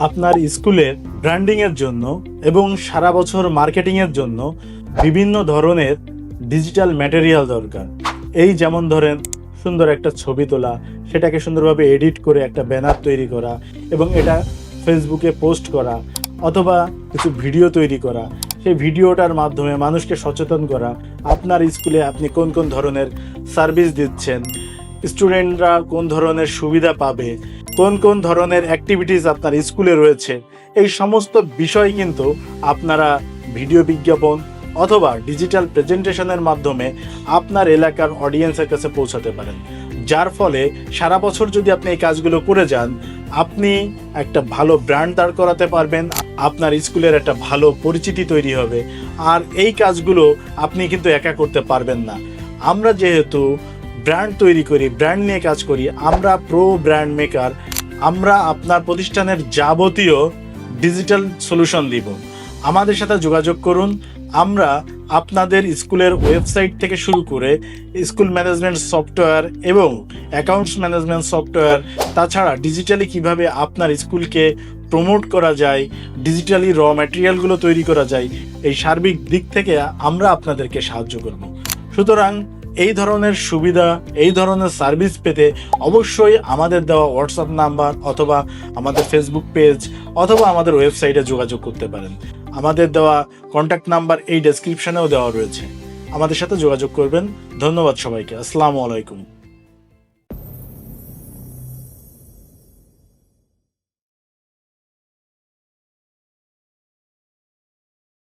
আপনার স্কুলের ব্র্যান্ডিংয়ের জন্য এবং সারা বছর মার্কেটিংয়ের জন্য বিভিন্ন ধরনের ডিজিটাল ম্যাটেরিয়াল দরকার। এই যেমন ধরেন সুন্দর একটা ছবি তোলা, সেটাকে সুন্দরভাবে এডিট করে একটা ব্যানার তৈরি করা এবং এটা ফেসবুকে পোস্ট করা, অথবা কিছু ভিডিও তৈরি করা, সেই ভিডিওটার মাধ্যমে মানুষকে সচেতন করা আপনার স্কুলে আপনি কোন কোন ধরনের সার্ভিস দিচ্ছেন, স্টুডেন্টরা কোন ধরনের সুবিধা পাবে, কোন কোন ধরনের অ্যাক্টিভিটিস আপনার স্কুলে রয়েছে, এই সমস্ত বিষয় কিন্তু আপনারা ভিডিও বিজ্ঞাপন অথবা ডিজিটাল প্রেজেন্টেশনের মাধ্যমে আপনার এলাকার অডিয়েন্সের কাছে পৌঁছাতে পারেন। যার ফলে সারা বছর যদি আপনি এই কাজগুলো করে যান, আপনি একটা ভালো ব্র্যান্ড দাঁড় করাতে পারবেন, আপনার স্কুলের একটা ভালো পরিচিতি তৈরি হবে। আর এই কাজগুলো আপনি কিন্তু একা করতে পারবেন না। আমরা যেহেতু ব্র্যান্ড তৈরি করি, ব্র্যান্ড নিয়ে কাজ করি, আমরা প্রো ব্র্যান্ড মেকার, আমরা আপনার প্রতিষ্ঠানের যাবতীয় ডিজিটাল সলিউশন দিব। আমাদের সাথে যোগাযোগ করুন। আমরা আপনাদের স্কুলের ওয়েবসাইট থেকে শুরু করে স্কুল ম্যানেজমেন্ট সফটওয়্যার এবং অ্যাকাউন্টস ম্যানেজমেন্ট সফটওয়্যার, তাছাড়া ডিজিটালি কিভাবে আপনার স্কুলকে প্রমোট করা যায়, ডিজিটালি র ম্যাটেরিয়ালগুলো তৈরি করা যায়, এই সার্বিক দিক থেকে আমরা আপনাদেরকে সাহায্য করব। সুতরাং এই ধরনের সুবিধা, এই ধরনের সার্ভিস পেতে অবশ্যই আমাদের দেওয়া হোয়াটসঅ্যাপ নাম্বার অথবা আমাদের ফেসবুক পেজ অথবা আমাদের ওয়েবসাইটে যোগাযোগ করতে পারেন। আমাদের দেওয়া কন্ট্যাক্ট নাম্বার এই ডেসক্রিপশনেও দেওয়া রয়েছে। আমাদের সাথে যোগাযোগ করবেন। ধন্যবাদ সবাইকে। আসসালামু আলাইকুম।